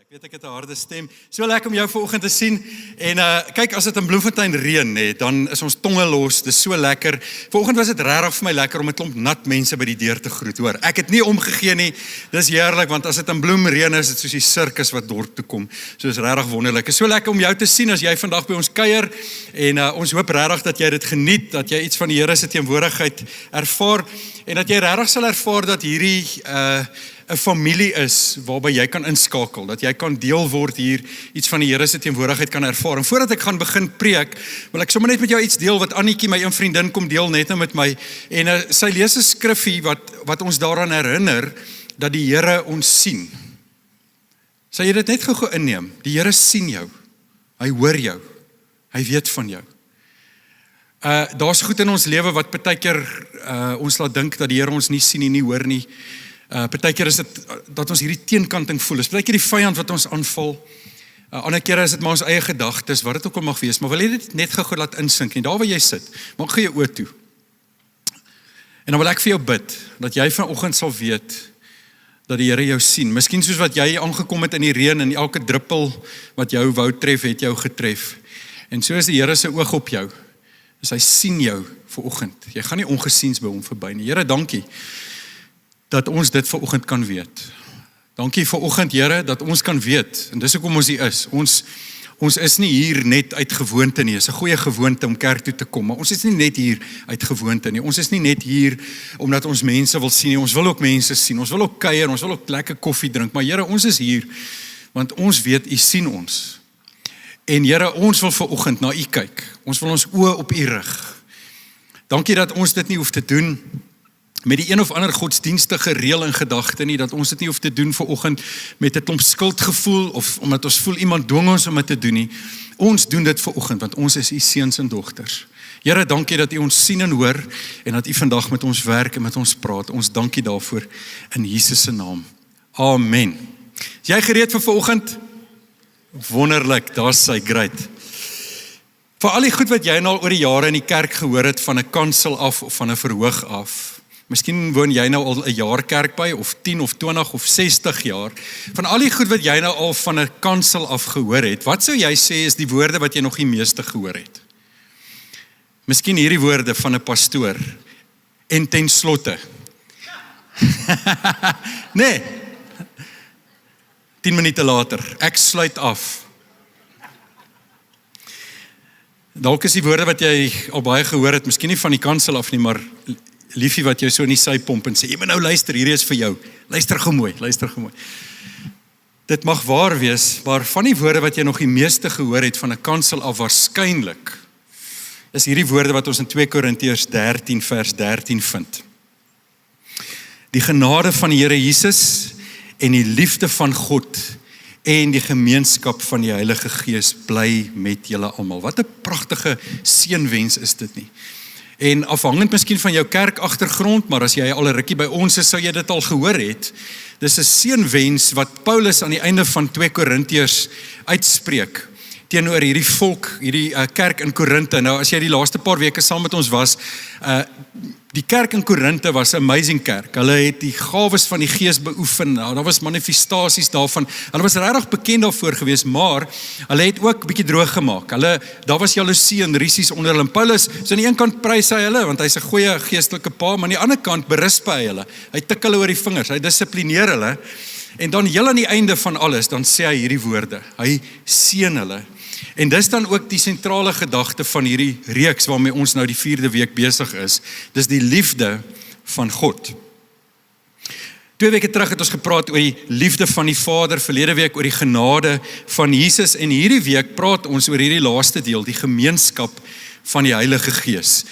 Weet ek het 'n harde stem. So lekker om jou vanoggend te sien. En kyk, as dit in Bloemfontein reën, dan is ons tonge los. Dis so lekker. Vanoggend was dit regtig vir my lekker om 'n klomp nat mense by die deur te groet, hoor. Ek het nie omgegee nie. Dis heerlik want as dit in Bloem reën is dit soos die sirkus wat dorp toe kom. So is regtig wonderlik. Dit is so lekker om jou te sien as jy vandag by ons kuier en ons hoop regtig dat jy dit geniet, dat jy iets van die Here se teenwoordigheid ervaar en dat jy regtig sal ervaar dat hierdie 'n familie is waarby jy kan inskakel, dat jy kan deel word hier, iets van die Here se teenwoordigheid kan ervaar. En voordat ek gaan begin preek, wil ek sommer net met jou iets deel wat Annetjie, my een vriendin, kom deel net nou met my. En sy lees 'n skriffie wat ons daaraan herinner dat die Here ons sien. Sal jy dit net gou inneem? Die Here sien jou. Hy hoor jou. Hy weet van jou. Daar's goed in ons lewe wat partykeer ons laat dink dat die Here ons nie sien nie hoor nie. Partykeer is dit dat ons hierdie teenkanting voel. Is partykeer die vyand wat ons aanval. Ander kere is dit maar ons eie gedagtes, wat dit ook al mag wees. Maar wil jy dit net gou laat insink nie? Daar waar jy sit, maak gou jou oë toe. En dan wil ek vir jou bid dat jy vanoggend sal weet dat die Here jou sien. Miskien soos wat jy aangekom het in die reën en elke druppel wat jou wou tref, het jou getref. En so is die Here se oog op jou. Dus hy sien jou vanoggend. Jy gaan nie ongesiens by hom verby nie. Here, dankie dat ons dit vanoggend kan weet. Dankie vanoggend, Here, dat ons kan weet, en dis hoekom ons hier is. Ons is nie hier net uit gewoonte nie, is 'n goeie gewoonte om kerk toe te kom, maar ons is nie net hier uit gewoonte nie. Ons is nie net hier omdat ons mense wil sien nie, ons wil ook mense sien, ons wil ook kuier, ons wil ook lekker koffie drink, maar Here, ons is hier, want ons weet, U sien ons. En Here, ons wil vanoggend na U kyk, ons wil ons oë op U rig. Dankie dat ons dit nie hoef te doen met die een of ander godsdienstige reël en gedagte nie, dat ons dit nie hoef te doen vanoggend met 'n klomp skuldgevoel, of omdat ons voel iemand dwing ons om dit te doen nie. Ons doen dit vanoggend, want ons is U seuns en dogters. Here, dankie dat U ons sien en hoor, en dat U vandag met ons werk en met ons praat. Ons dankie daarvoor, in Jesus se naam. Amen. Is jy gereed vir vanoggend? Wonderlik, daar's sy, great. Vir al die goed wat jy nou oor die jare in die kerk gehoor het, van 'n kansel af, of van 'n verhoog af, miskien woon jy nou al 'n jaar kerk by, of 10 of 20 of 60 jaar. Van al die goed wat jy nou al van 'n kansel af gehoor het, wat sou jy sê is die woorde wat jy nog die meeste gehoor het? Miskien hierdie woorde van 'n pastoor. En ten slotte. Nee. 10 minute later, ek sluit af. Dalk is die woorde wat jy al baie gehoor het, miskien nie van die kansel af nie, maar liefie wat jou so in die sy pomp en sê, jy moet nou luister, hierdie is vir jou. Luister gou mooi, luister gou mooi. Dit mag waar wees, maar van die woorde wat jy nog die meeste gehoor het van 'n kansel af waarskynlik, is hierdie woorde wat ons in 2 Korintiërs 13 vers 13 vind. Die genade van die Here Jesus en die liefde van God en die gemeenskap van die Heilige Gees bly met julle almal. Wat 'n pragtige seënwens is dit nie. En afhangend miskien van jou kerkagtergrond, maar as jy al 'n rukkie by ons is, sou jy dit al gehoor het. Dis 'n seënwens wat Paulus aan die einde van 2 Korintiërs uitspreek teenoor hierdie volk, hierdie kerk in Korinte. Nou as jy die laaste paar weke saam met ons was, die kerk in Korinte was 'n amazing kerk. Hulle het die gawes van die Gees beoefen. Nou, daar was manifestasies daarvan. Hulle was regtig bekend daarvoor geweest, maar hulle het ook 'n bietjie droog gemaak. Daar was jaloesie en risies onder hulle. En Paulus, so aan die een kant prys hy hulle, want hy's 'n goeie geestelike pa, maar aan die ander kant berisp hy hulle. Hy tik hulle oor die vingers, hy dissiplineer hulle. En dan heel aan die einde van alles, dan sê hy hierdie woorde. Hy seën hulle. En dis dan ook die sentrale gedagte van hierdie reeks waarmee ons nou die 4de week besig is. Dis die liefde van God. 2 weke terug het ons gepraat oor die liefde van die Vader, verlede week oor die genade van Jesus, en hierdie week praat ons oor hierdie laaste deel, die gemeenskap van die Heilige Gees.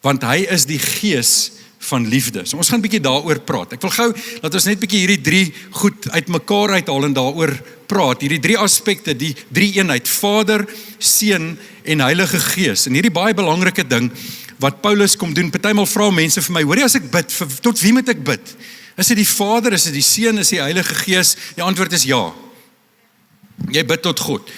Want hy is die Gees van liefde. So ons gaan 'n bietjie daaroor praat. Ek wil gou, laat ons net bietjie hierdie 3 goed uitmekaar uithaal en daaroor praat. Hierdie 3 aspekte, die 3 eenheid, Vader, Seun en Heilige Gees. En hierdie baie belangrike ding wat Paulus kom doen. Partymal vra mense vir my, hoor jy, as ek bid, tot wie moet ek bid? Is dit die Vader, is dit die Seun, is die Heilige Gees? Die antwoord is ja. Jy bid tot God.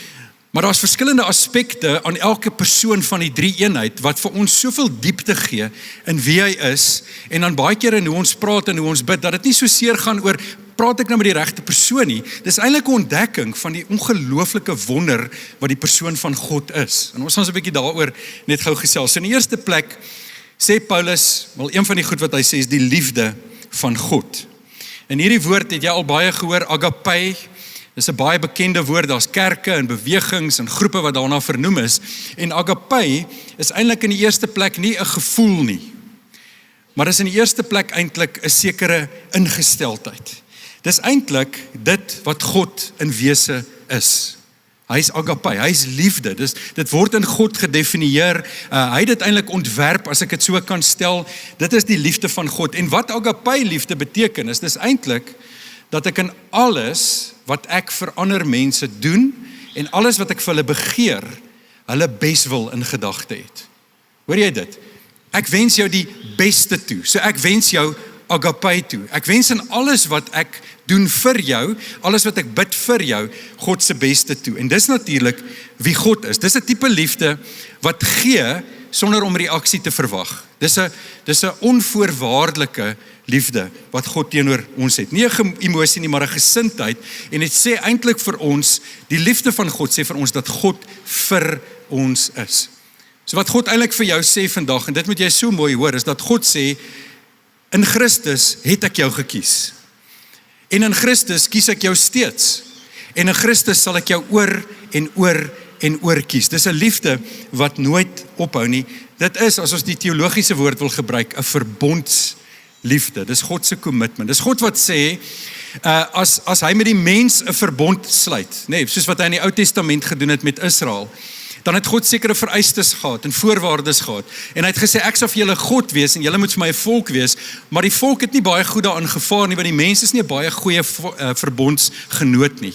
Maar daar's verskillende aspekte aan elke persoon van die 3 eenheid wat vir ons soveel diepte gee in wie hy is, en dan baie keer in hoe ons praat en hoe ons bid, dat dit nie so seer gaan oor praat ek nou met die regte persoon nie. Dis eintlik 'n ontdekking van die ongelooflike wonder wat die persoon van God is. En ons gaan so 'n bietjie daaroor net gou gesels. So in die eerste plek sê Paulus, wel een van die goed wat hy sê is die liefde van God. En hierdie woord het jy al baie gehoor, agape. Dis 'n baie bekende woord, daar's kerke en bewegings en groepe wat daarna vernoem is. En agape is eintlik in die eerste plek nie 'n gevoel nie, maar is in die eerste plek eintlik 'n sekere ingesteldheid. Dis eintlik dit wat God in wese is. Hy is agape, hy is liefde. Dit word in God gedefinieer. Hy het dit eintlik ontwerp, as ek dit so kan stel. Dit is die liefde van God. En wat agape liefde beteken is, dis eintlik dat ek in alles wat ek vir ander mense doen en alles wat ek vir hulle begeer, hulle beswil in gedagte het. Hoor jy dit? Ek wens jou die beste toe. So ek wens jou agape toe. Ek wens in alles wat ek doen vir jou, alles wat ek bid vir jou, God se beste toe. En dis natuurlik wie God is. Dis 'n tipe liefde wat gee sonder om reaksie te verwag. Dis 'n onvoorwaardelike liefde wat God teenoor ons het. Nie 'n emosie nie, maar 'n gesindheid. En dit sê eintlik vir ons, die liefde van God sê vir ons dat God vir ons is. So wat God eintlik vir jou sê vandag, en dit moet jy so mooi hoor, is dat God sê, in Christus het ek jou gekies. En in Christus kies ek jou steeds. En in Christus sal ek jou oor en oor en oor kies. Dis 'n liefde wat nooit ophou nie. Dit is, as ons die teologiese woord wil gebruik, 'n verbondsliefde. Dis God se commitment. Dis God wat sê, as hy met die mens 'n verbond sluit, nee, soos wat hy in die Ou Testament gedoen het met Israel, dan het God sekere vereistes gehad en voorwaardes gehad. En hy het gesê, ek sal vir julle God wees en julle moet vir my 'n volk wees, maar die volk het nie baie goed daarin gevaar nie, want die mens is nie 'n baie goeie verbondsgenoot nie.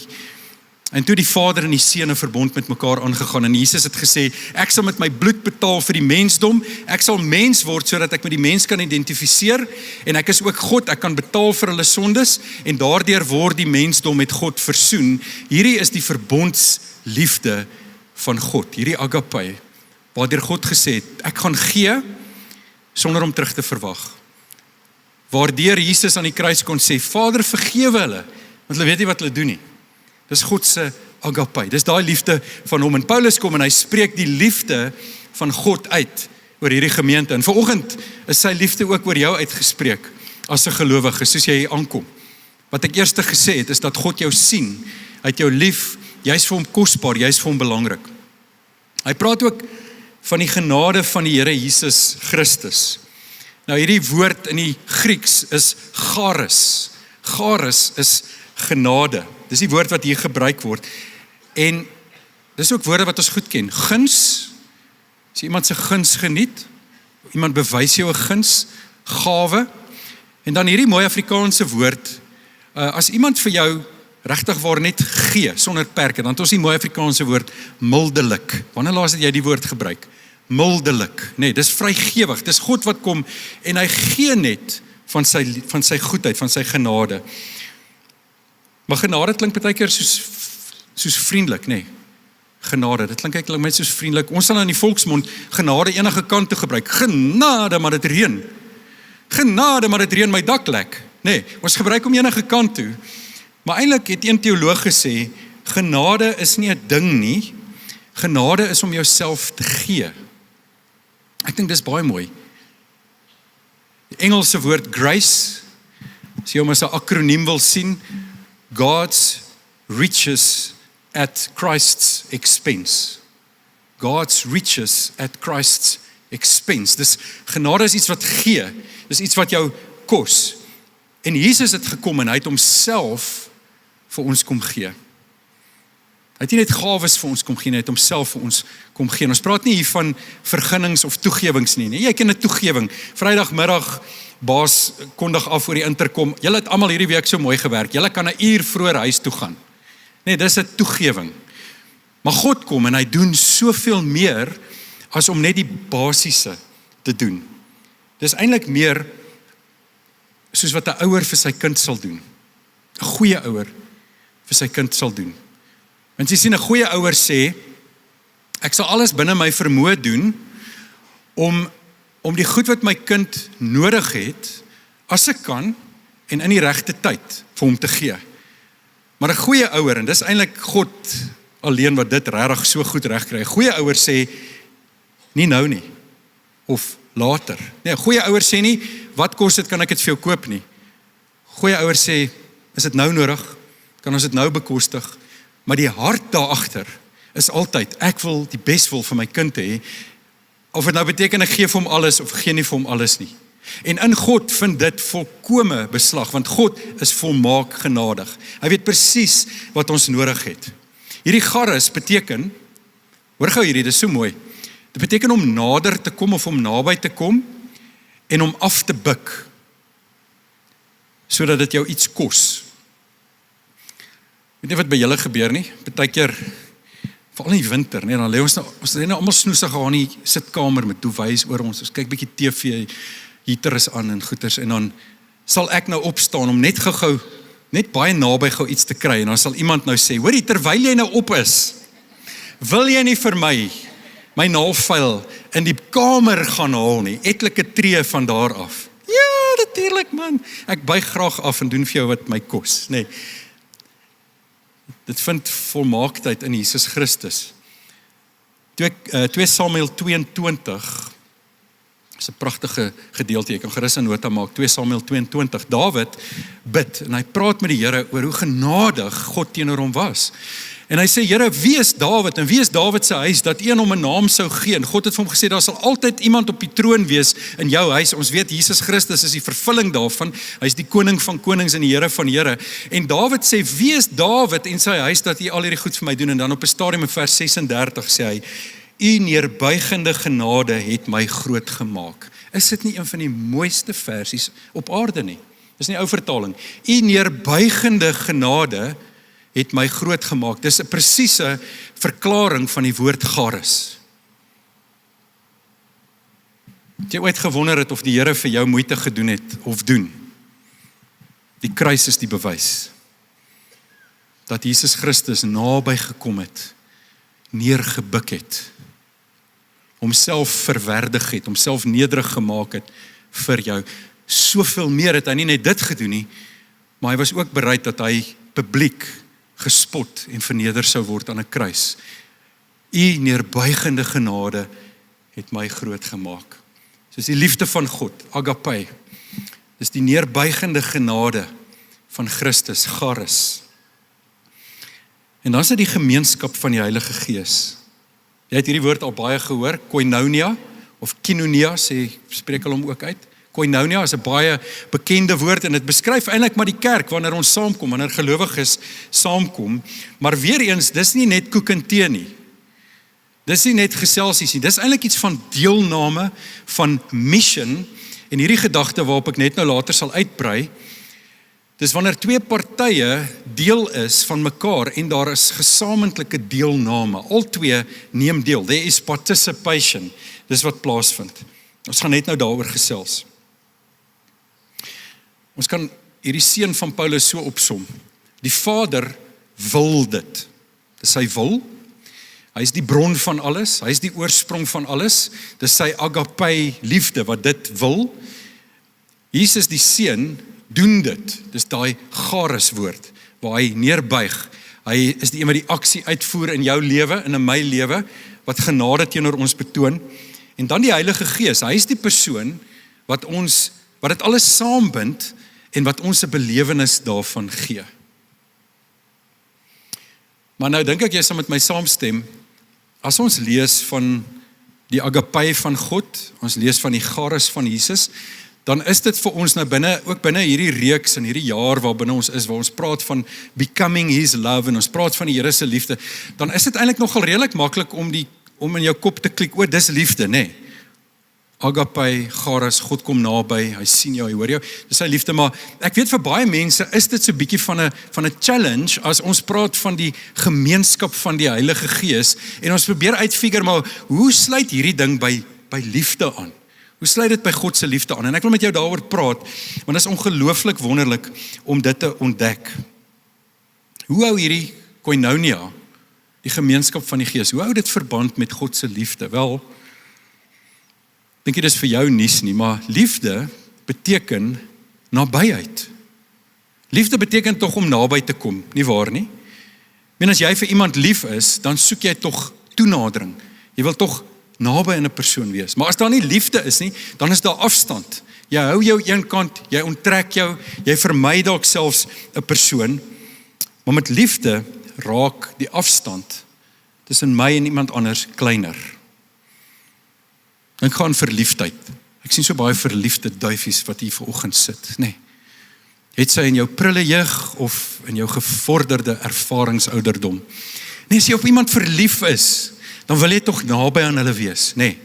En toe die Vader en die Seun 'n verbond met mekaar aangegaan, en Jesus het gesê, ek sal met my bloed betaal vir die mensdom, ek sal mens word sodat ek met die mens kan identifiseer, en ek is ook God, ek kan betaal vir hulle sondes, en daardeur word die mensdom met God versoen. Hierdie is die verbondsliefde van God, hierdie agape, waardeur God gesê het, ek gaan gee, sonder om terug te verwag. Waardeur Jesus aan die kruis kon sê, Vader vergewe hulle, want hulle weet nie wat hulle doen nie. Dis God se agape, dis daai liefde van hom. En Paulus kom en hy spreek die liefde van God uit oor hierdie gemeente. En vanoggend is sy liefde ook oor jou uitgespreek as 'n gelowige, soos jy hier aankom. Wat ek eers gesê het, is dat God jou sien, hy het jou lief, jy's vir hom kosbaar, jy's vir hom belangrik. Hy praat ook van die genade van die Here Jesus Christus. Nou hierdie woord in die Grieks is charis. Charis is genade. Dis die woord wat hier gebruik word. En dis ook woorde wat ons goed ken. Guns, as iemand se guns geniet, iemand bewys jou 'n guns, gawe. En dan hierdie mooi Afrikaanse woord, as iemand vir jou regtig waar net gee, sonder perke, dan het ons die mooi Afrikaanse woord mildelik. Wanneer laas het jy die woord gebruik? Mildelik. Nee, dis vrygewig. Dis God wat kom en hy gee net van sy goedheid, van sy genade. Maar genade klink baie keer soos vriendelik, nee. Genade, dit klink net soos vriendelik. Ons sal in die volksmond genade enige kant toe gebruik. Genade, maar dit reën. Genade, maar dit reën my dak lek. Nee, ons gebruik hom enige kant toe. Maar eintlik het een teoloog gesê, genade is nie 'n ding nie. Genade is om jouself te gee. Ek dink dis baie mooi. Die Engelse woord grace, as jy hom as 'n akroniem wil sien, God's riches at Christ's expense. God's riches at Christ's expense. Dis genade is iets wat gee. Dis iets wat jou kos. En Jesus het gekom en hy het homself vir ons kom gee. Hy het nie net gawes vir ons kom gee, hy het homself vir ons kom gee. En ons praat nie hier van vergunnings of toegewings nie. Jy ken 'n toegewing. Vrydagmiddag baas kondig af oor die interkom. Julle het almal hierdie week so mooi gewerk. Julle kan 'n uur vroeër huis toe gaan. Nee, dis 'n toegewing. Maar God kom en hy doen soveel meer as om net die basiese te doen. Dis eintlik meer soos wat 'n ouer vir sy kind sal doen. 'n Goeie ouer vir sy kind sal doen. Want jy sien, 'n goeie ouer sê, ek sal alles binne my vermoë doen om die goed wat my kind nodig het, as ek kan, en in die regte tyd vir hom te gee. Maar 'n goeie ouer, en dis eintlik God alleen wat dit regtig so goed reg kry. 'n Goeie ouer sê nie nou nie of later. Nee, 'n goeie ouer sê nie wat kos dit, kan ek dit vir jou koop nie. Goeie ouer sê, is dit nou nodig? Kan ons dit nou bekostig? Maar die hart daagter is altyd, ek wil die beswil vir my kind hê, of dit nou beteken ek gee vir hom alles of gee nie vir hom alles nie. En in God vind dit volkome beslag, want God is volmaak genadig. Hy weet presies wat ons nodig het. Hierdie charis beteken, hoor gou hierdie, dit is so mooi, dit beteken om nader te kom of om naby te kom en om af te buk, sodat dit jou iets kos. Weet nie wat by julle gebeur nie, partykeer, veral in die winter, nee, dan lê ons nou almal snoesig aan die sitkamer met duwys oor ons kyk bietjie TV, heater is aan en goeters, en dan sal ek nou opstaan om net gou-gou, net baie naby gou iets te kry, en dan sal iemand nou sê, hoorie, terwyl jy nou op is, wil jy nie vir my naaldfyl in die kamer gaan haal nie, etlike tree van daar af. Ja, natuurlik man, ek buig graag af en doen vir jou wat my kos, nee. Dit vind volmaaktheid in Jesus Christus. 2 Samuel 22, is 'n pragtige gedeelte, jy kan gerus 'n nota maak, 2 Samuel 22, Dawid bid, en hy praat met die Here oor hoe genadig God teenoor hom was. En hy sê, Here, wie is Dawid, en wie is Dawid se huis, dat een hom 'n naam sou gee, en God het vir hom gesê, daar sal altyd iemand op die troon wees in jou huis, ons weet, Jesus Christus is die vervulling daarvan, hy is die koning van konings en die Here van Here, en Dawid sê, wie is Dawid en sy huis, dat hy al hierdie goed vir my doen, en dan op 'n stadium in vers 36 sê hy, U neerbuigende genade het my groot gemaak. Is dit nie een van die mooiste versies op aarde nie? Dis nie ou vertaling. U neerbuigende genade het my groot gemaak. Dis 'n presiese verklaring van die woord charis. Het jy ooit gewonder het of die Here vir jou moeite gedoen het of doen? Die kruis is die bewys dat Jesus Christus naby gekom het, neergebuk het, homself verwerdig het, homself nederig gemaak het vir jou. Soveel meer het hy nie net dit gedoen nie, maar hy was ook bereid dat hy publiek gespot en verneder sou word aan 'n kruis. U neerbuigende genade het my groot gemaak. Soos die liefde van God, agape, dis die neerbuigende genade van Christus, charis. En dan is dit die gemeenskap van die Heilige Gees. Jy het hierdie woord al baie gehoor, koinonia, of kinonia, spreek hulle hom ook uit. Koinonia is 'n baie bekende woord, en dit beskryf eintlik maar die kerk, wanneer ons saamkom, wanneer gelowiges saamkom, maar weer eens, dis nie net koek en tee nie. Dis nie net geselsies nie, dis eintlik iets van deelname, van mission, en hierdie gedagte waarop ek net nou later sal uitbrei, dis wanneer twee partye deel is van mekaar en daar is gesamentlike deelname. Al twee neem deel. There is participation. Dis wat plaasvind. Ons gaan net nou daaroor gesels. Ons kan hierdie seun van Paulus so opsom. Die Vader wil dit. Dis sy wil. Hy is die bron van alles. Hy is die oorsprong van alles. Dis sy agape liefde wat dit wil. Jesus die seun doen dit. Dis daai charis woord waar hy neerbuig. Hy is die een wat die aksie uitvoer in jou lewe, in my lewe, wat genade teenoor ons betoon. En dan die Heilige Gees. Hy is die persoon wat dit alles saambind en wat ons 'n belewenis daarvan gee. Maar nou dink ek jy sal met my saamstem, as ons lees van die agape van God, ons lees van die charis van Jesus, dan is dit vir ons nou ook binne hierdie reeks en hierdie jaar waar binne ons is, waar ons praat van becoming his love en ons praat van die Here se liefde, dan is dit eintlik nogal redelik maklik om in jou kop te klik, dis liefde, nê? Agape, charis, God kom naby, hy sien jou, hy hoor jou, dis sy liefde, maar ek weet vir baie mense is dit so bietjie van 'n challenge as ons praat van die gemeenskap van die Heilige Gees en ons probeer uitfigure, maar hoe sluit hierdie ding by liefde aan? Hoe sluit dit by God se liefde aan? En ek wil met jou daaroor praat, want dit is ongelooflik wonderlik om dit te ontdek. Hoe hou hierdie koinonia, die gemeenskap van die Gees, hoe hou dit verband met God se liefde? Wel, dink jy dis vir jou nuus nie, maar liefde beteken nabyheid. Liefde beteken tog om naby te kom, nie waar nie? Ek meen, as jy vir iemand lief is, dan soek jy tog toenadering. Jy wil tog naby in 'n persoon wees. Maar as daar nie liefde is nie, dan is daar afstand. Jy hou jou een kant, jy onttrek jou, jy vermy dalk selfs 'n persoon. Maar met liefde raak die afstand tussen my en iemand anders kleiner. Dink aan verliefdheid. Ek sien so baie verliefde duifies wat hier vanoggend sit, nee. Het sy in jou prille jeug of in jou gevorderde ervaringsouderdom. Nee, as jy op iemand verlief is, dan wil jy tog naby aan hulle wees, nee.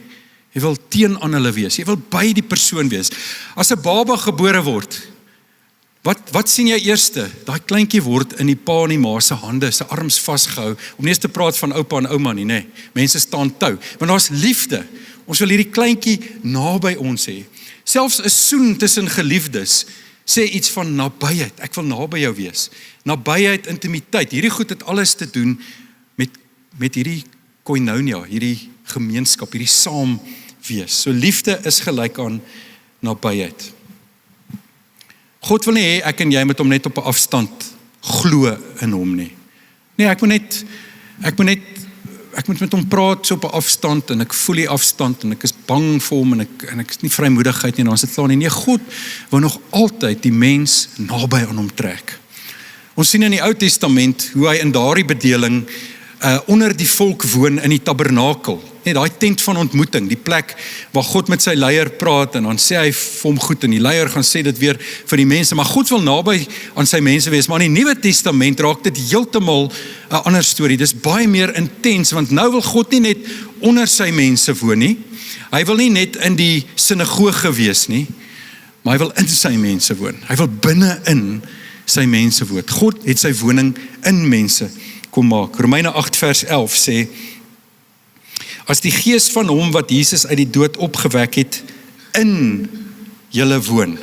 Jy wil teen aan hulle wees, jy wil by die persoon wees. As 'n baba gebore word, wat sien jy eerste? Daai kleintjie word in die pa en die ma se hande, sy arms vasgehou, om nie eens te praat van oupa en ouma nie, nee. Mense staan tou, want daar's liefde. Ons wil hierdie kleintjie naby ons hê. Selfs 'n soen tussen geliefdes sê iets van nabyheid. Ek wil naby jou wees. Nabyheid, intimiteit. Hierdie goed het alles te doen met hierdie koinonia, hierdie gemeenskap, hierdie saam wees. So liefde is gelyk aan nabyheid. God wil nie hê ek en jy moet hom net op 'n afstand glo in hom nie. Nee, ek moet met hom praat so op 'n afstand en ek voel die afstand en ek is bang vir hom en ek is nie vrymoedigheid nie en dan sit klaar nie. Nee, God wil nog altyd die mens naby aan hom trek. Ons sien in die Ou Testament hoe hy in daardie bedeling onder die volk woon in die tabernakel. Nee, daai tent van ontmoeting, die plek waar God met sy leier praat en dan sê hy vir hom goed en die leier gaan sê dit weer vir die mense, maar God wil naby aan sy mense wees, maar in die Nuwe Testament raak dit heeltemal 'n ander storie. Dis baie meer intens, want nou wil God nie net onder sy mense woon nie, hy wil nie net in die sinagoge wees nie, maar hy wil in sy mense woon. Hy wil binne in sy mense woon. God het sy woning in mense kom maak. Romeine 8 vers 11 sê, as die gees van hom wat Jesus uit die dood opgewek het, in julle woon,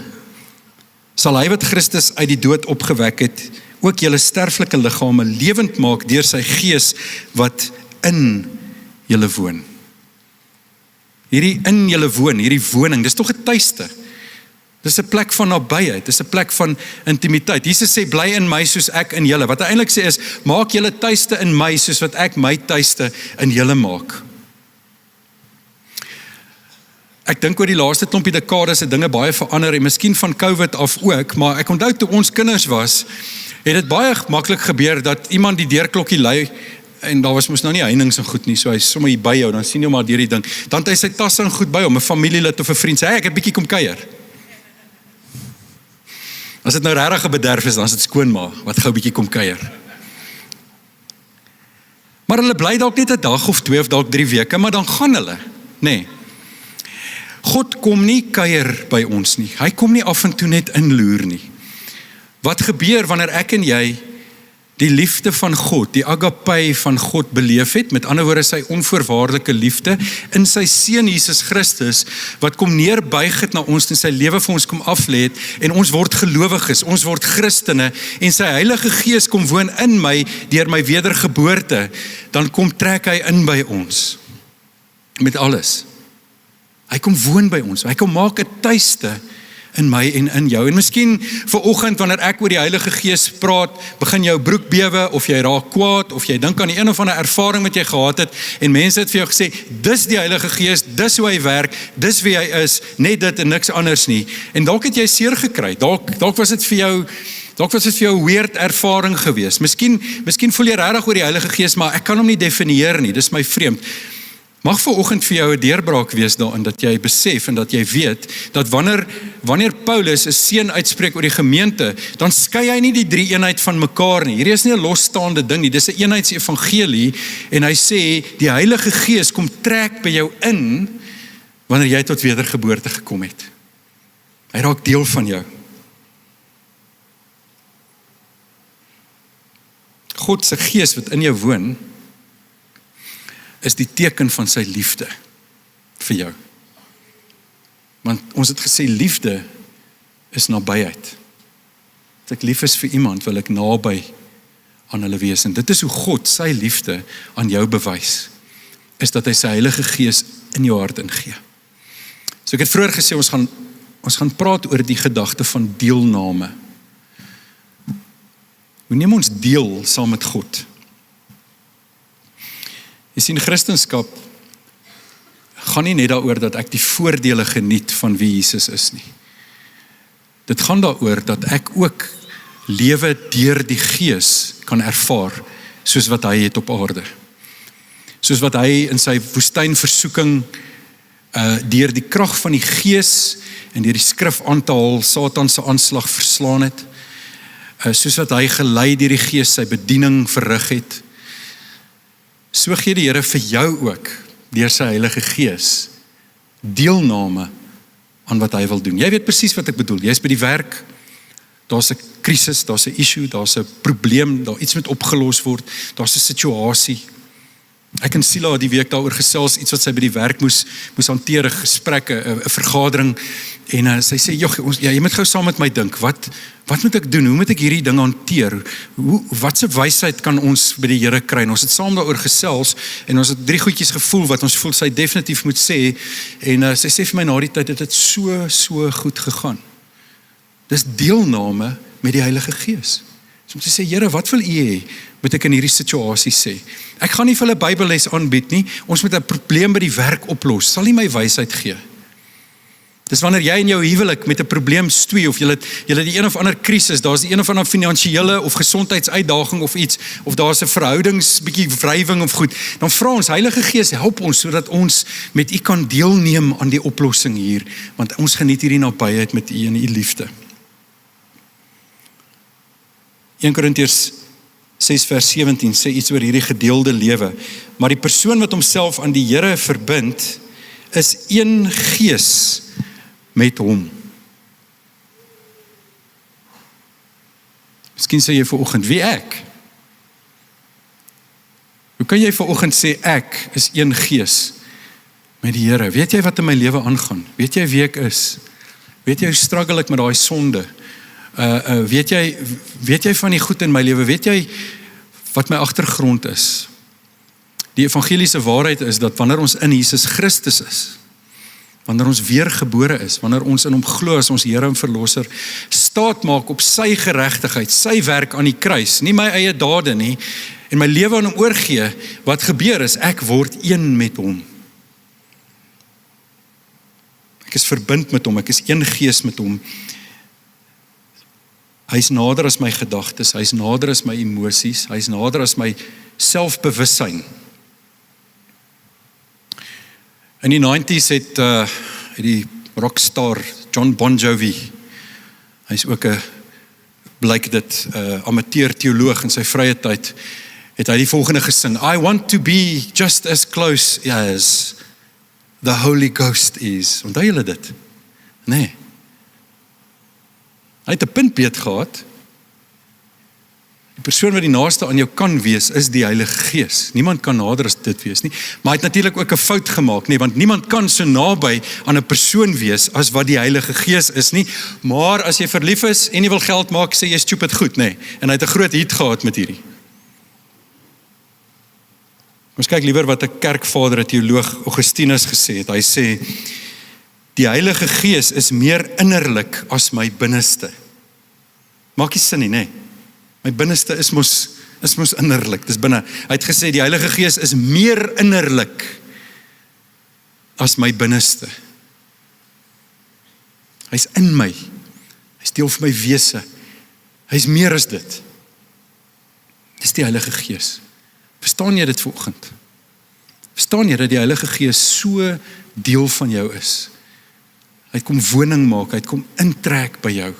sal hy wat Christus uit die dood opgewek het, ook julle sterflike liggame lewend maak deur sy gees wat in julle woon. Hierdie in julle woon, hierdie woning, dis tog 'n tuiste. Dis 'n plek van nabyheid, dis 'n plek van intimiteit. Jesus sê, bly in my soos ek in julle. Wat hy eintlik sê is, maak julle tuiste in my soos wat ek my tuiste in julle maak. Ek dink oor die laaste klompie dekades het dinge baie verander en miskien van COVID af ook, maar ek onthou toe ons kinders was, het dit baie maklik gebeur dat iemand die deurklokkie lui en daar was mos nou nie heininge en goed nie, so hy sommer hier by jou, dan sien jy maar deur die ding. Dan het hy sy tasse en goed by hom, 'n familielid of 'n vriend sê, hey, ek het bietjie kom kuier. As dit nou regtig 'n bederf is, dan is dit skoonma wat gou bietjie kom kuier. Maar hulle bly dalk net 'n dag of 2 of dalk 3 weke, maar dan gaan hulle, nee. God kom nie kuier by ons nie. Hy kom nie af en toe net inloer nie. Wat gebeur wanneer ek en jy die liefde van God, die agape van God beleef het, met ander woorde sy onvoorwaardelike liefde in sy seun Jesus Christus, wat kom neerbuig het na ons en sy lewe vir ons kom aflê het, en ons word gelowiges, ons word Christene, en sy Heilige Gees kom woon in my, deur my wedergeboorte, dan kom trek hy in by ons, met alles. Hy kom woon by ons, hy kom maak 'n tuiste in my en in jou. En miskien vanoggend wanneer ek oor die Heilige Gees praat, begin jou broek bewe of jy raak kwaad of jy dink aan die een of ander ervaring wat jy gehad het en mense het vir jou gesê, dis die Heilige Gees, dis hoe hy werk, dis wie hy is, net dit en niks anders nie. En dalk het jy seer gekry, dalk was dit vir jou ‘n weird ervaring gewees. Miskien voel jy regtig oor die Heilige Gees, maar ek kan hom nie definieer nie, dis my vreemd. Mag vanoggend vir jou 'n deurbraak wees daarin, dat jy besef en dat jy weet, dat wanneer Paulus 'n seën uitspreek oor die gemeente, dan skei hy nie die drie eenheid van mekaar nie. Hierdie is nie 'n losstaande ding nie, dis 'n eenheidsevangelie, en hy sê, die Heilige Gees kom trek by jou in, wanneer jy tot wedergeboorte gekom het. Hy raak deel van jou. God se Gees wat in jou woon, is die teken van sy liefde vir jou. Want ons het gesê, liefde is nabyheid. As ek lief is vir iemand, wil ek naby aan hulle wees. En dit is hoe God sy liefde aan jou bewys, is dat hy sy Heilige Gees in jou hart ingee. So ek het vroeër gesê, ons gaan praat oor die gedagte van deelname. Hoe neem ons deel saam met God? Jy sien, Christendom gaan nie net daaroor dat ek die voordele geniet van wie Jesus is nie. Dit gaan daaroor dat ek ook lewe deur die Gees kan ervaar, soos wat hy het op aarde. Soos wat hy in sy woestynversoeking deur die krag van die Gees en deur die skrif aan te haal, Satan se aanslag verslaan het. Soos wat hy gelei deur die Gees sy bediening verrig het. So gee die Here vir jou ook, deur sy Heilige Gees, deelname aan wat hy wil doen. Jy weet presies wat ek bedoel. Jy is by die werk, daar's 'n krisis, daar's 'n issue, daar's 'n probleem, daar iets moet opgelos word, daar's 'n situasie. Ek en Sila die week daaroor gesels, iets wat sy by die werk moes hanteer, 'n gesprek, 'n vergadering, en sy sê, jy moet gou saam met my dink, wat moet ek doen, hoe moet ek hierdie ding hanteer, wat se wysheid kan ons by die Here kry, en ons het saam daaroor gesels, en ons het 3 goedjies gevoel, wat ons voel sy definitief moet sê, en sy sê vir my na die tyd, het so goed gegaan. Dis deelname met die Heilige Gees. So om te sê, Here, wat wil U hê, moet ek in hierdie situasie sê? Ek gaan nie vir hulle Bybelles aanbied nie, ons moet 'n probleem by die werk oplos, sal nie my wysheid gee. Dis wanneer jy in jou huwelik met 'n probleem stoei, of jy het die een of ander krisis, daar's die een of ander finansiële of gesondheidsuitdaging of iets, of daar's 'n verhoudings bietjie wrywing of goed, dan vra ons, Heilige Gees, help ons, sodat ons met U kan deelneem aan die oplossing hier, want ons geniet hierdie nabyheid met U en U liefde. 1 Korintiërs 6 vers 17 sê iets oor hierdie gedeelde lewe, maar die persoon wat homself aan die Here verbind, is een gees met hom. Miskien sê jy vanoggend, wie ek? Hoe kan jy vanoggend sê ek is een gees met die Here? Weet jy wat in my lewe aangaan? Weet jy wie ek is? Weet jy hoe struggle ek met daai sonde? Weet jy van die goed in my lewe? Weet jy wat my agtergrond is? Die evangeliese waarheid is dat wanneer ons in Jesus Christus is, wanneer ons weergebore is, wanneer ons in hom glo as ons Here en Verlosser, staat maak op sy geregtigheid, sy werk aan die kruis, nie my eie dade nie, en my lewe aan hom oorgee, wat gebeur is, ek word een met hom. Ek is verbind met hom, ek is een gees met hom. Hy is nader as my gedagtes, hy is nader as my emosies, hy is nader as my selfbewussyn. In die 90s het die rockstar John Bon Jovi, hy is ook 'n, blyk dit, amateur teoloog in sy vrye tyd, het hy die volgende gesing, I want to be just as close as the Holy Ghost is. Onthou julle dit? Nee. Hy het 'n puntbeet gehad. Die persoon wat die naaste aan jou kan wees, is die Heilige Gees. Niemand kan nader as dit wees nie. Maar hy het natuurlik ook 'n fout gemaak, nie, want niemand kan so naby aan 'n persoon wees as wat die Heilige Gees is nie. Maar as jy verlief is en jy wil geld maak, sê jy stupid goed, nee. En hy het 'n groot hit gehad met hierdie. Ons kyk liewer wat 'n kerkvader, 'n teoloog Augustinus gesê het. Hy sê, die Heilige Gees is meer innerlik as my binneste. Maak nie sin nie, nee. My binneste is mos innerlik, dis binne. Hy het gesê, die Heilige Gees is meer innerlik as my binneste. Hy's in my. Hy's deel van my wese. Hy's meer as dit. Dis die Heilige Gees. Verstaan jy dit vanoggend? Verstaan jy dat die Heilige Gees so deel van jou is? Hy kom woning maak, hy kom intrek by jou.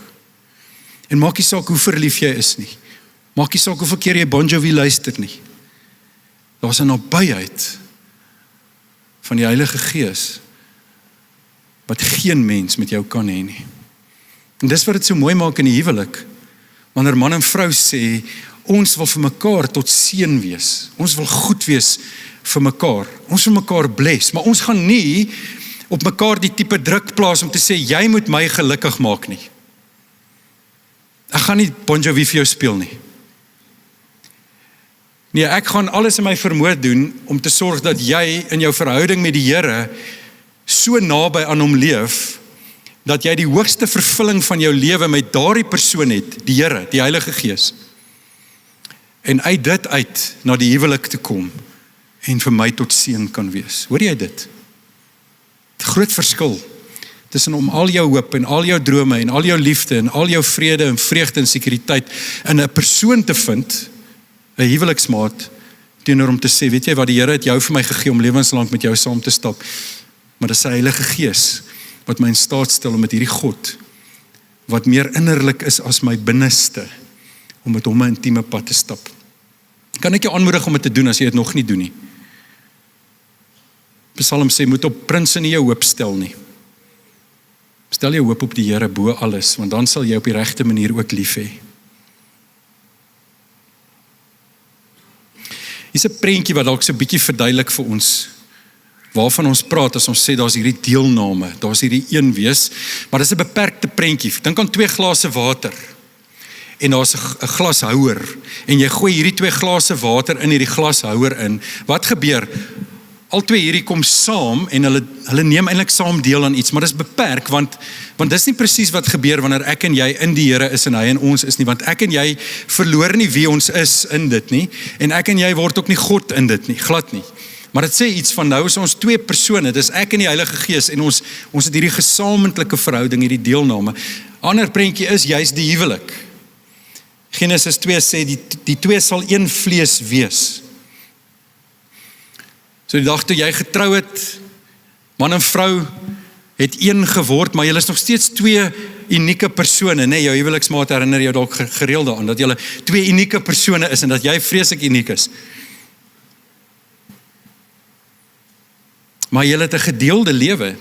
En maak nie saak hoe verlief jy is nie. Maak nie saak hoeveel keer jy Bon Jovi luister nie. Daar's 'n nabyheid van die Heilige Gees wat geen mens met jou kan hê nie. En dis wat dit so mooi maak in die huwelik. Wanneer man en vrou sê, ons wil vir mekaar tot seën wees. Ons wil goed wees vir mekaar. Ons wil mekaar bless, maar ons gaan nie op mekaar die tipe druk plaas om te sê, jy moet my gelukkig maak nie. Ek gaan nie Bon Jovi vir jou speel nie. Nee, ek gaan alles in my vermoë doen om te sorg dat jy in jou verhouding met die Here so naby aan hom leef, dat jy die hoogste vervulling van jou lewe met daardie persoon het, die Here, die Heilige Gees. en uit dit uit na die huwelik te kom en vir my tot seën kan wees. Hoor jy dit? Groot verskil tussen om al jou hoop en al jou drome en al jou liefde en al jou vrede en vreugde en sekuriteit in 'n persoon te vind, 'n huweliksmaat, teenoor om te sê, weet jy wat, die Here het jou vir my gegee om lewenslank met jou saam te stap, maar dis sy Heilige Gees wat my in staat stel om met hierdie God, wat meer innerlik is as my binneste, om met hom 'n intieme pad te stap. Kan ek jou aanmoedig om dit te doen as jy dit nog nie doen nie? Psalm sê, moet op prinse nie jou hoop stel nie. Stel jou hoop op die Here bo alles, want dan sal jy op die regte manier ook lief hê. Hier's 'n prentjie wat dalk so 'n bietjie verduidelik vir ons waarvan ons praat as ons sê daar's hierdie deelname, daar's hierdie een wees, maar dis 'n beperkte prentjie. Dink aan 2 glase water en daar's 'n glashouer en jy gooi hierdie 2 glase water in hierdie glashouer in. Wat gebeur? Al 2 hierdie kom saam en hulle neem eintlik saam deel aan iets, maar dis beperk want dis nie presies wat gebeur wanneer ek en jy in die Here is en hy in ons is nie, want ek en jy verloor nie wie ons is in dit nie en ek en jy word ook nie God in dit nie, glad nie. Maar dit sê iets van nou is ons 2 persone, dis ek en die Heilige Gees en ons het hierdie gesamentlike verhouding, hierdie deelname. Ander prentjie is juist die huwelik. Genesis 2 sê die 2 sal een vlees wees. So die dag toe jy getrou het, man en vrou het een geword, maar julle is nog steeds 2 unieke persone, nee, jou huweliksmaat herinner jou dalk gereeld daaraan, dat julle 2 unieke persone is en dat jy vreeslik uniek is. Maar julle het 'n gedeelde lewe.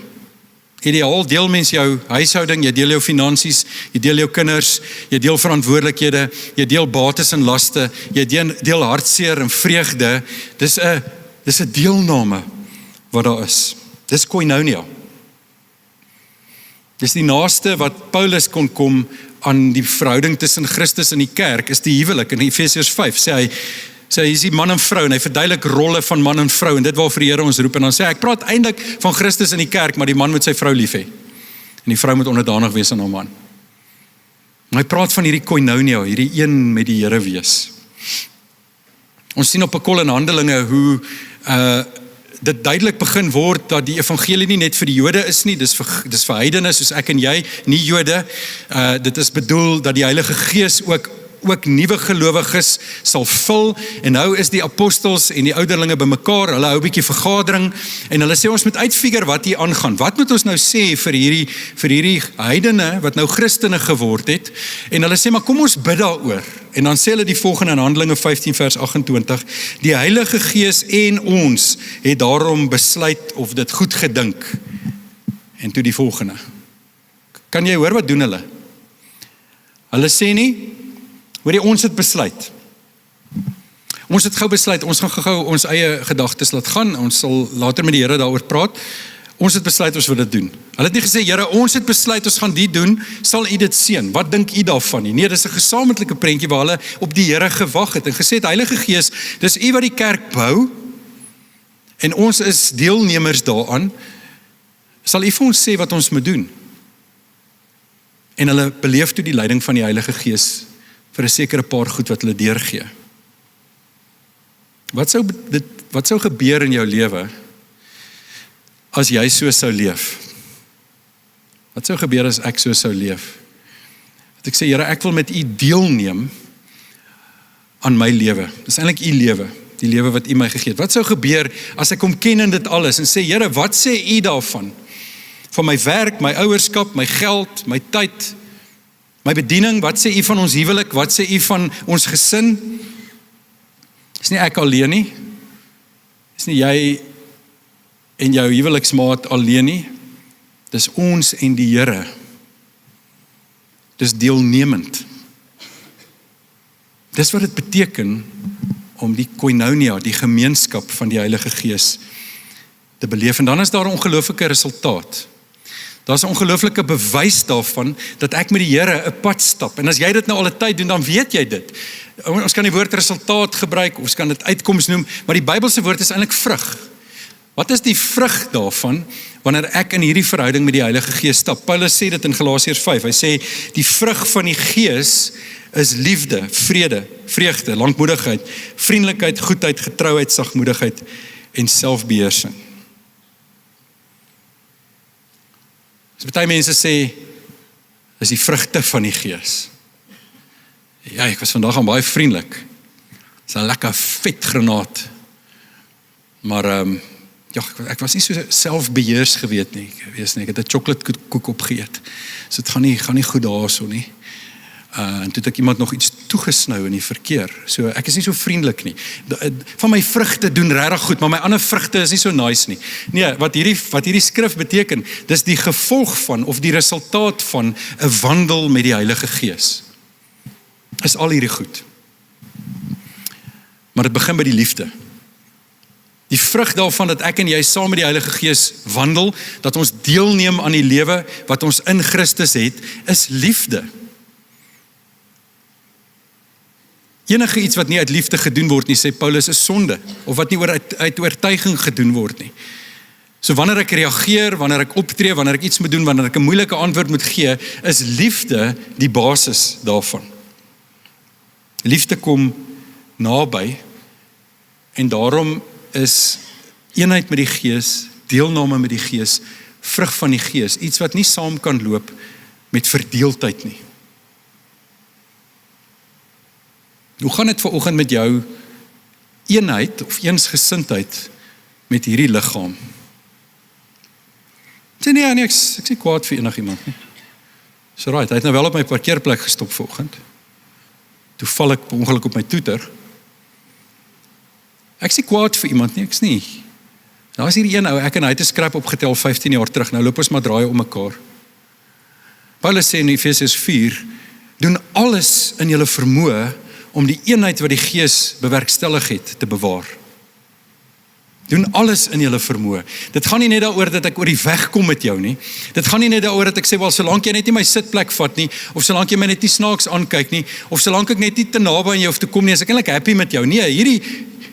Ideaal deel mens jou huishouding, jy deel jou finansies, jy deel jou kinders, jy deel verantwoordelikhede, jy deel bates en laste, jy deel hartseer en vreugde. Dis 'n deelname wat daar is. Dis koinonia. Dis die naaste wat Paulus kon kom aan die verhouding tussen Christus en die kerk, is die huwelik. In Efesiërs 5 sê hy is die man en vrou, en hy verduidelik rolle van man en vrou, en dit waarvoor die Here ons roep, en dan sê hy, ek praat eintlik van Christus in die kerk, maar die man moet sy vrou lief hê, en die vrou moet onderdanig wees aan haar man. En hy praat van hierdie koinonia, hierdie een met die Here wees. Ons sien op 'n kol in Handelinge hoe dit duidelik begin word dat die evangelie nie net vir die Jode is nie, dis vir heidene soos ek en jy, nie Jode. Dit is bedoel dat die Heilige Gees ook nuwe gelowiges sal vul, en nou is die apostels en die ouderlinge bymekaar, hulle hou 'n bietjie vergadering, en hulle sê ons moet uitfigure wat hier aangaan. Wat moet ons nou sê vir hierdie heidene wat nou Christene geword het? En hulle sê, maar kom ons bid daaroor. En dan sê hulle die volgende in Handelinge 15 vers 28, die Heilige Gees en ons het daarom besluit of dit goed gedink. En toe die volgende. Kan jy hoor wat doen hulle? Hulle sê nie, hoor, ons het besluit. Ons het gou besluit, ons gaan gou ons eie gedagtes laat gaan, ons sal later met die Here daaroor praat. Ons het besluit ons wil dit doen. Hulle het nie gesê, Here, ons het besluit ons gaan dit doen, sal u dit seën? Wat dink u daarvan nie? Nee, dis 'n gesamentlike prentjie waar hulle op die Here gewag het en gesê het, Heilige Gees, dis u wat die kerk bou en ons is deelnemers daaraan. Sal u vir ons sê wat ons moet doen? En hulle beleef toe die leiding van die Heilige Gees vir 'n sekere paar goed wat hulle deurgee. Wat sou gebeur in jou lewe as jy so sou leef? Wat sou gebeur as ek so sou leef? Dat ek sê, Here, ek wil met u deelneem aan my lewe. Dis eintlik u lewe, die lewe wat u my gegee het. Wat sou gebeur as ek kom ken in dit alles en sê, Here, wat sê u daarvan? Van my werk, my ouerskap, my geld, my tyd, my bediening, wat sê u van ons huwelik? Wat sê u van ons gesin? Dis nie ek alleen nie. Dis nie jy en jou huweliksmaat alleen nie. Dis ons en die Here. Dis deelnemend. Dis wat dit beteken om die koinonia, die gemeenskap van die Heilige Gees te beleef. En dan is daar 'n ongelooflike resultaat. Daar's 'n ongelooflike bewys daarvan dat ek met die Here 'n pad stap. En as jy dit nou al 'n tyd doen, dan weet jy dit. Ons kan die woord resultaat gebruik, ons kan dit uitkoms noem, maar die Bybelse woord is eintlik vrug. Wat is die vrug daarvan, wanneer ek in hierdie verhouding met die Heilige Gees stap? Paulus sê dit in Galasiërs 5, hy sê, die vrug van die Gees is liefde, vrede, vreugde, lankmoedigheid, vriendelikheid, goedheid, getrouheid, sagmoedigheid en selfbeheersing. So baie mense sê, is die vrugte van die Gees. Ja, ek was vandag baie vriendelik. Dis 'n lekker vet granaat. Maar ja, ek was nie so selfbeheers geweet nie. Ek het 'n chocoladekoek opgeëet. So dit gaan nie goed daarso nie. En toe het ek iemand nog iets toegesnou in die verkeer. So ek is nie so vriendelik nie. Van my vrugte doen regtig goed, maar my ander vrugte is nie so nice nie. Nee, wat hierdie skrif beteken, dis die gevolg van of die resultaat van 'n wandel met die Heilige Gees. Is al hierdie goed. Maar dit begin by die liefde. Die vrug daarvan dat ek en jy saam met die Heilige Gees wandel, dat ons deelneem aan die lewe wat ons in Christus het, is liefde. Enige iets wat nie uit liefde gedoen word nie, sê Paulus, is sonde, of wat nie uit oortuiging gedoen word nie. So wanneer ek reageer, wanneer ek optree, wanneer ek iets moet doen, wanneer ek 'n moeilike antwoord moet gee, is liefde die basis daarvan. Liefde kom naby, en daarom is eenheid met die Gees, deelname met die Gees, vrug van die Gees, iets wat nie saam kan loop met verdeeldheid nie. Hoe gaan dit vanoggend met jou eenheid of eensgesindheid met hierdie liggaam? Sê nee, ek sê kwaad vir enigiemand nie. So right, hy het nou wel op my parkeerplek gestop vanoggend. Toe val ek per ongeluk op my toeter. Ek sê kwaad vir iemand nie, ek's nie. Daar is hierdie een ou, ek en hy het 'n skrap opgetel 15 jaar terug, nou loop ons maar draai om mekaar. Paulus sê in Efesiërs 4, doen alles in julle vermoë om die eenheid wat die Gees bewerkstellig het te bewaar. Doen alles in julle vermoë. Dit gaan nie net daaroor dat ek oor die weg kom met jou nie. Dit gaan nie net daaroor dat ek sê, wel, solank jy net nie my sitplek vat nie, of solank jy my net nie snaaks aankyk nie, of solank ek net nie te naby aan jou hoef te kom nie, is ek eintlik happy met jou. Nee,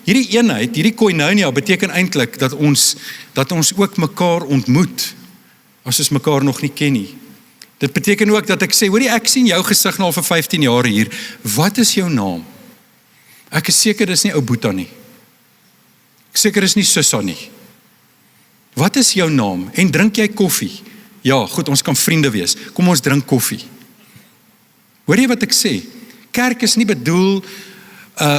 hierdie eenheid, hierdie koinonia beteken eintlik dat ons ook mekaar ontmoet, as ons mekaar nog nie ken nie. Dit beteken ook dat ek sê, hoorie, ek sien jou gesig nou al vir 15 jaar hier, wat is jou naam? Ek is seker dis nie ou Boeta nie. Ek seker is nie Sussa nie. Wat is jou naam? En drink jy koffie? Ja, goed, ons kan vriende wees. Kom ons drink koffie. Hoor jy wat ek sê? Kerk is nie bedoel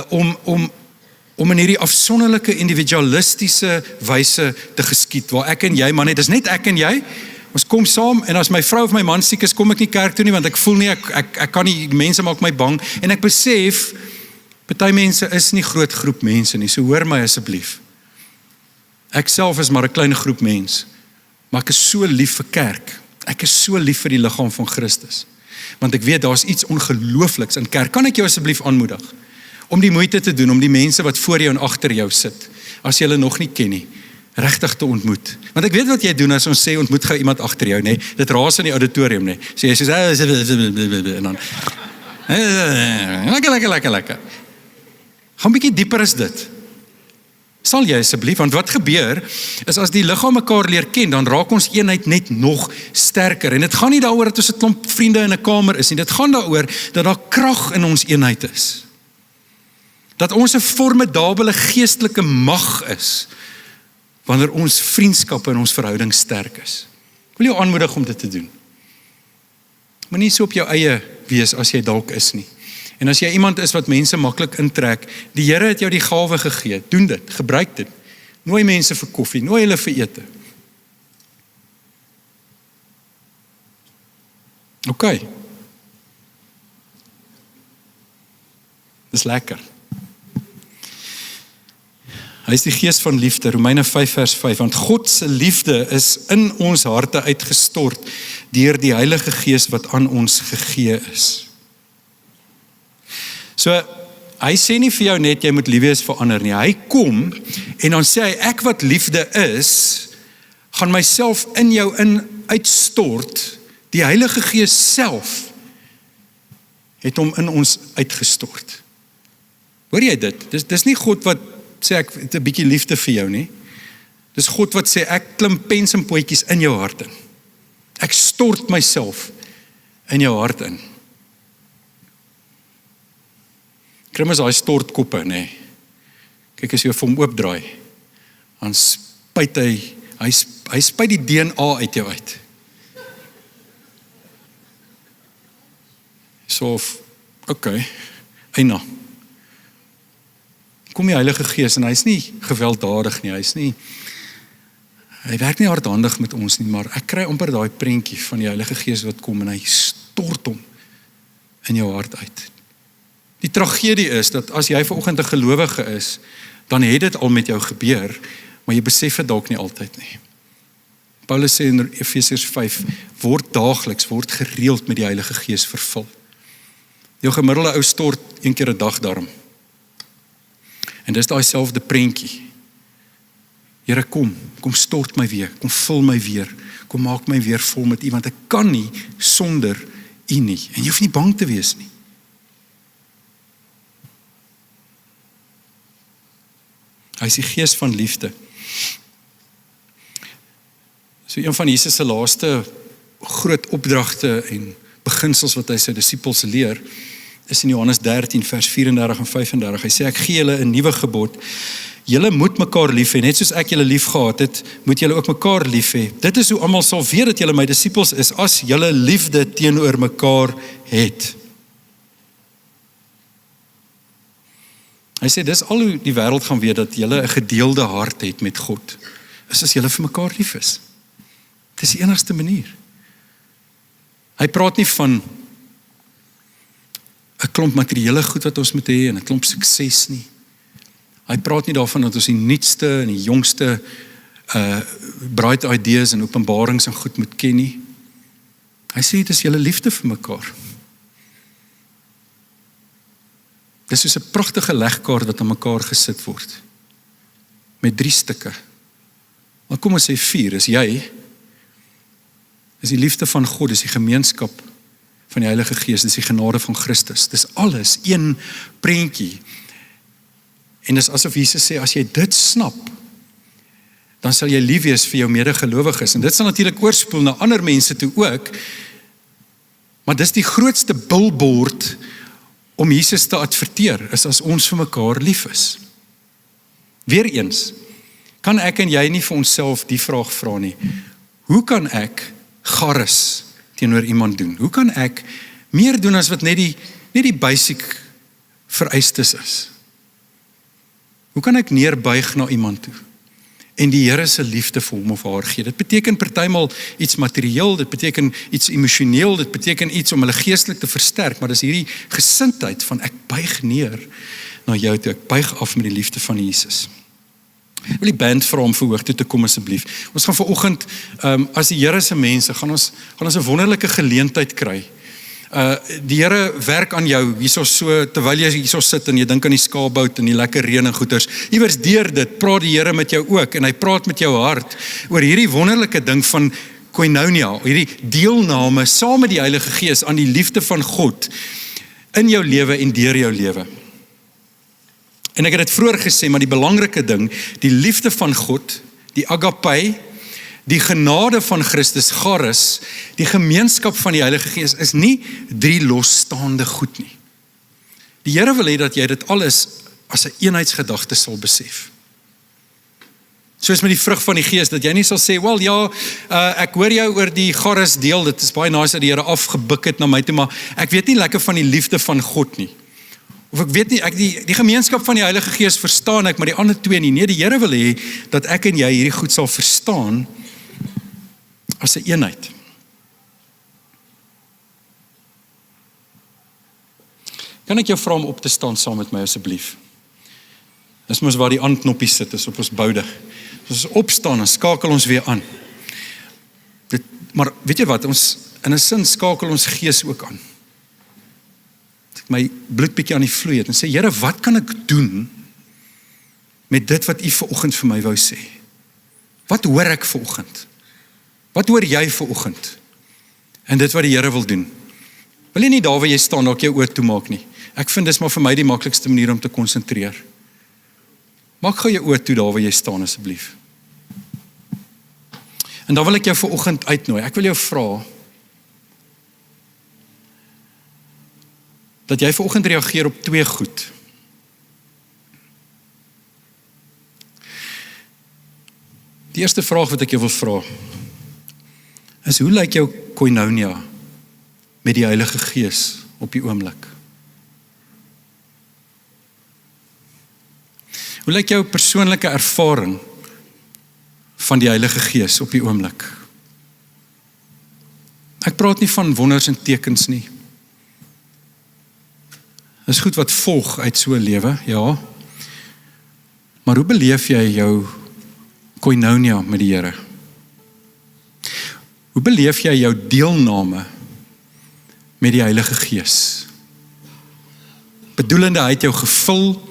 om in hierdie afsonderlike individualistiese wyse te geskied, waar ek en jy, maar net, dis net ek en jy. Ons kom saam, en as my vrou of my man siek is, kom ek nie kerk toe nie, want ek voel nie, ek kan nie, mense maak my bang, en ek besef, party mense is nie groot groep mense nie, so hoor my asseblief. Ek self is maar 'n klein groep mens, maar ek is so lief vir kerk, ek is so lief vir die liggaam van Christus, want ek weet, daar is iets ongeloofliks in kerk. Kan ek jou asseblief aanmoedig, om die moeite te doen, om die mense wat voor jou en agter jou sit, as jy hulle nog nie ken nie, regtig te ontmoet. Want ek weet wat jy doen as ons sê, ontmoet gou iemand agter jou, nee, dit raas in die auditorium, nee, sê jy soos, en dan, lekker. Gaan bietjie dieper as dit. Sal jy asseblief, want wat gebeur, is as die liggaam mekaar leer ken, dan raak ons eenheid net nog sterker, en dit gaan nie daaroor dat ons 'n klomp vriende in 'n kamer is nie, dit gaan daaroor dat daar krag in ons eenheid is. Dat ons 'n formidabele geestelike mag is, wanneer ons vriendskappe en ons verhouding sterk is. Ek wil jou aanmoedig om dit te doen. Moenie so op jou eie wees as jy dalk is nie. En as jy iemand is wat mense maklik intrek, die Here het jou die gawe gegee, doen dit, gebruik dit. Nooi mense vir koffie, nooi hulle vir ete. OK. Dis lekker. Hy is die gees van liefde, Romeine 5 vers 5, want God se liefde is in ons harte uitgestort deur die Heilige Gees wat aan ons gegee is. So, hy sê nie vir jou net, jy moet lief wees vir ander nie, hy kom en dan sê hy, ek wat liefde is, gaan myself in jou uitstort, die Heilige Gees self het hom in ons uitgestort. Hoor jy dit? Dis nie God wat sê ek het 'n bietjie liefde vir jou nie. Dis God wat sê, ek klim pens en potjies in jou hart in. Ek stort myself in jou hart in. Kry mos daai stortkoppe, nê. Kyk as jy vir hom oopdraai, dan spuit hy spuit die DNA uit jou uit. So, okay, eina. Kom die Heilige Gees en hy is nie gewelddadig nie, hy werk nie hardhandig met ons nie, maar ek kry amper daai prentjie van die Heilige Gees wat kom en hy stort hom in jou hart uit. Die tragedie is dat as jy vanoggend 'n gelowige is, dan het dit al met jou gebeur, maar jy besef dit dalk nie altyd nie. Paulus sê in Efesiërs 5, word daagliks, word gereeld met die Heilige Gees vervul. Jou gemiddelde ou stort 1 keer 'n dag daarom. En dis daai selfde prentjie. Here, kom stort my weer, kom vul my weer, kom maak my weer vol met U, want ek kan nie sonder U nie. En jy hoef nie bang te wees nie. Hy is die Gees van liefde. So een van Jesus se laaste groot opdragte en beginsels wat hy sy disippels leer, is in Johannes 13 vers 34 en 35. Hy sê, ek gee julle 'n nuwe gebod. Julle moet mekaar lief hê, net soos ek julle lief gehad het, moet julle ook mekaar lief hê. Dit is hoe almal sal weet dat julle my disippels is, as julle liefde teenoor mekaar het. Hy sê, dis al hoe die wêreld gaan weet dat julle 'n gedeelde hart het met God, is as julle vir mekaar lief is. Dis die enigste manier. Hy praat nie van 'n klomp materiële goed wat ons moet hê en 'n klomp sukses nie. Hy praat nie daarvan dat ons die nuutste en die jongste bright ideas en openbarings en goed moet ken nie. Hy sê dit is julle liefde vir mekaar. Dis soos 'n pragtige legkaart wat aan mekaar gesit word. Met 3 stukke. Maar kom ons sê 4, is jy, is die liefde van God, is die gemeenskap van die Heilige Gees, dis die genade van Christus. Dis alles een prentjie. En dis asof Jesus sê, as jy dit snap, dan sal jy lief wees vir jou medegelowiges. En dit sal natuurlik oorspoel na ander mense toe ook, maar dis die grootste billboard om Jesus te adverteer, is as ons vir mekaar lief is. Weereens, kan ek en jy nie vir onsself die vraag vra nie, hoe kan ek garis teenoor iemand doen? Hoe kan ek meer doen as wat net die basic vereistes is? Hoe kan ek neerbuig na iemand toe en die Here se liefde vir hom of haar gee? Dit beteken partymal iets materieel, dit beteken iets emosioneel, dit beteken iets om hulle geestelik te versterk, maar dis hierdie gesindheid van ek buig neer na jou toe, ek buig af met die liefde van Jesus. Ek wil die band vra om verhoog toe te kom asseblief. Ons gaan vanoggend, as die Here se mense, gaan ons 'n wonderlike geleentheid kry. Die Here werk aan jou, hierso so, terwyl jy hierso sit en jy dink aan die skaapbout en die lekker reën en goeters. Iewers deur dit, praat die Here met jou ook, en hy praat met jou hart oor hierdie wonderlike ding van koinonia, hierdie deelname saam met die Heilige Gees aan die liefde van God in jou lewe en deur jou lewe. En ek het dit vroeër gesê, maar die belangrike ding, die liefde van God, die agape, die genade van Christus, charis, die gemeenskap van die Heilige Gees, is nie 3 losstaande goed nie. Die Here wil hê dat jy dit alles as 'n eenheidsgedagte sal besef. Soos met die vrug van die Gees, dat jy nie sal sê, wel ja, ek hoor jou oor die charis deel, dit is baie nice dat die Here afgebuk het na my toe, maar ek weet nie lekker van die liefde van God nie. Of ek weet nie, die gemeenskap van die Heilige Gees verstaan ek, maar die ander 2 nie. Nee, die Here wil hê dat ek en jy hierdie goed sal verstaan as 'n eenheid. Kan ek jou vra om op te staan saam met my asseblief? Dis mos waar die aanknoppie sit, is op ons boude. As ons opstaan, dan skakel ons weer aan. Maar weet jy wat, ons in 'n sin skakel ons gees ook aan. As ek my bloed bietjie aan die vloei het en sê, Here, wat kan ek doen met dit wat U vanoggend vir my wou sê? Wat hoor ek vanoggend? Wat hoor jy vanoggend? En dit wat die Here wil doen. Wil jy nie daar waar jy staan dalk jou oë toemaak nie? Ek vind dis maar vir my die maklikste manier om te konsentreer. Maak gou jou oë toe daar waar jy staan asseblief. En dan wil ek jou vanoggend uitnooi. Ek wil jou vra dat jy vanoggend reageer op 2 goed. Die eerste vraag wat ek jou wil vra is, hoe lyk jou koinonia met die Heilige Gees op die oomblik? Hoe lyk jou persoonlike ervaring van die Heilige Gees op die oomblik? Ek praat nie van wonders en tekens nie. Dis goed wat volg uit so 'n lewe, ja. Maar hoe beleef jy jou koinonia met die Here? Hoe beleef jy jou deelname met die Heilige Gees? Bedoelende, hy het jou gevul,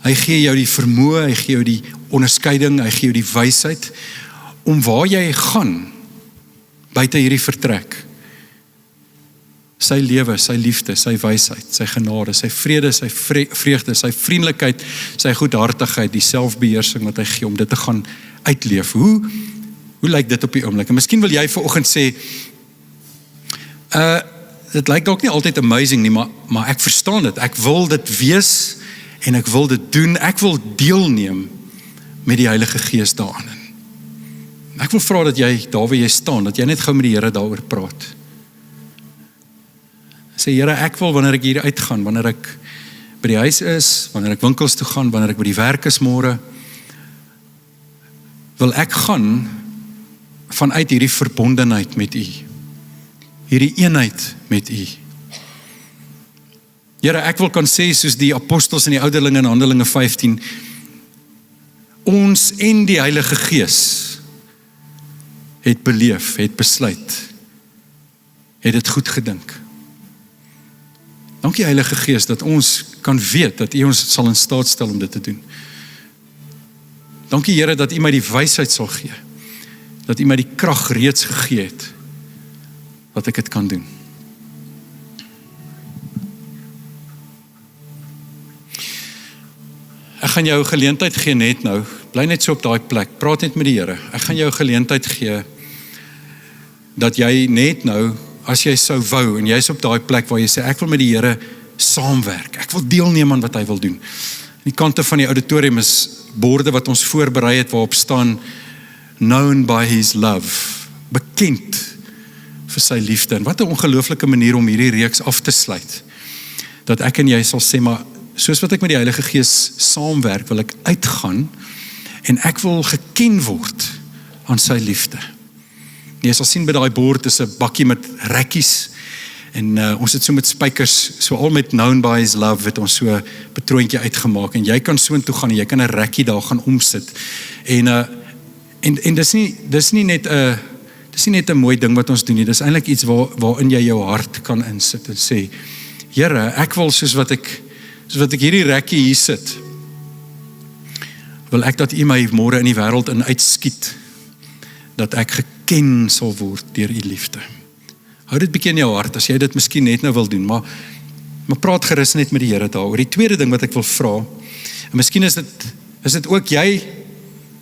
hy gee jou die vermoë, hy gee jou die onderskeiding, hy gee jou die wysheid, om waar jy gaan, buite hierdie vertrek, sy lewe, sy liefde, sy wysheid, sy genade, sy vrede, sy vreugde, sy vriendelikheid, sy goedhartigheid, die selfbeheersing wat hy gee om dit te gaan uitleef. Hoe lyk dit op die oomblik? En miskien wil jy vanoggend sê, dit lyk dalk nie altyd amazing nie, maar ek verstaan dit. Ek wil dit wees en ek wil dit doen. Ek wil deelneem met die Heilige Gees daaraan. Ek wil vra dat jy, daar waar jy staan, dat jy net gou met die Here daaroor praat. Sê, Here, ek wil wanneer ek hier uitgaan, wanneer ek by die huis is, wanneer ek winkels toe gaan, wanneer ek by die werk is môre, wil ek gaan vanuit hierdie verbondenheid met U, hierdie eenheid met U. Here, ek wil kan sê, soos die apostels en die ouderlinge in Handelinge 15, ons en die Heilige Gees het beleef, het besluit, het dit goed gedink. Dankie Heilige Gees dat ons kan weet dat U ons sal in staat stel om dit te doen. Dankie Here dat U my die wysheid sal gee, dat U my die krag reeds gegee het, dat ek dit kan doen. Ek gaan jou geleentheid gee net nou, bly net so op daai plek, praat net met die Here. Ek gaan jou geleentheid gee, dat jy net nou, as jy sou wou, en jy is op daai plek waar jy sê, ek wil met die Here saamwerk, ek wil deelneem aan wat hy wil doen. Aan die kante van die auditorium is borde wat ons voorberei het, waarop staan, known by his love, bekend vir sy liefde. En wat 'n ongelooflike manier om hierdie reeks af te sluit, dat ek en jy sal sê, maar soos wat ek met die Heilige Gees saamwerk, wil ek uitgaan, en ek wil geken word aan sy liefde. Jy sal sien by daai bord is 'n bakkie met rekkies, en ons het so met spykers, so al met known by his love, het ons so 'n patroontjie uitgemaak, en jy kan so intoe gaan, en jy kan 'n rekkie daar gaan omsit, en dis nie net 'n mooi ding wat ons doen nie, dis eintlik iets waarin jy jou hart kan insit, en sê, Here, ek wil soos wat ek hierdie rekkie hier sit, wil ek dat U my môre in die wêreld in uitskiet, dat ek geken sal word deur U liefde. Hou dit bietjie in jou hart, as jy dit miskien net nou wil doen, maar praat gerus net met die Here daaroor. Die tweede ding wat ek wil vra, en miskien is dit ook jy,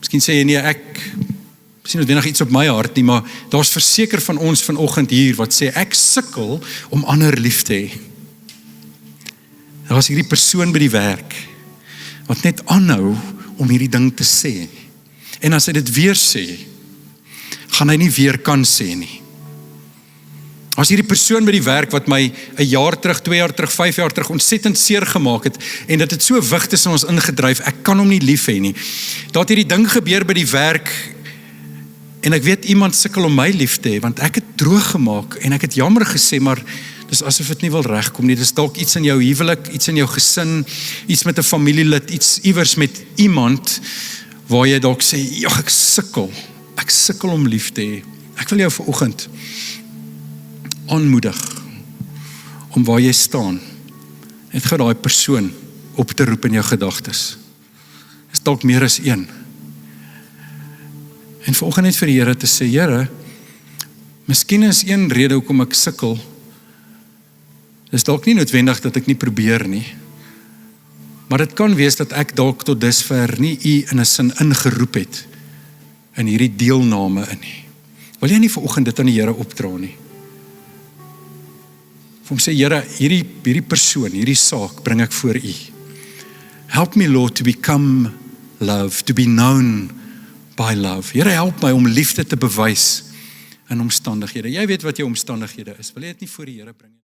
miskien sê jy nie, miskien noodwendig iets op my hart nie, maar daar's verseker van ons vanoggend hier, wat sê, ek sukkel om ander lief te hê. Daar was hierdie persoon by die werk, wat net aanhou om hierdie ding te sê. En as hy dit weer sê, gaan hy nie weer kan sê nie. As hierdie persoon by die werk, wat my 1 jaar terug, 2 jaar terug, 5 jaar terug, ontsettend seer gemaak het, en dat het so wig tussen ons ingedryf, ek kan hom nie lief hê nie. Daar het hierdie ding gebeur by die werk, en ek weet iemand sukkel om my lief te hê, want ek het droog gemaak, en ek het jammer gesê, maar dis asof dit nie wil regkom nie. Dis dalk iets in jou huwelik, iets in jou gesin, iets met 'n familielid, iets iewers met iemand, waar jy dalk sê, ja, ek sukkel om lief te hê. Ek wil jou vanoggend aanmoedig, om waar jy staan, net gou daai persoon op te roep in jou gedagtes. Is dalk meer as een. En vanoggend net vir die Here te sê, Here, miskien is een rede hoekom ek sukkel, dis dalk nie noodwendig dat ek nie probeer nie, maar dit kan wees dat ek dalk tot dusver nie U in 'n sin ingeroep het, in hierdie deelname in nie. Wil jy nie vanoggend dit aan die Here opdra nie? Vir hom sê, Here, hierdie persoon, hierdie saak bring ek voor U. Help me, Lord, to become love, to be known by love. Here, help my om liefde te bewys in omstandighede. Jy weet wat jou omstandighede is. Wil jy dit nie voor die Here bring?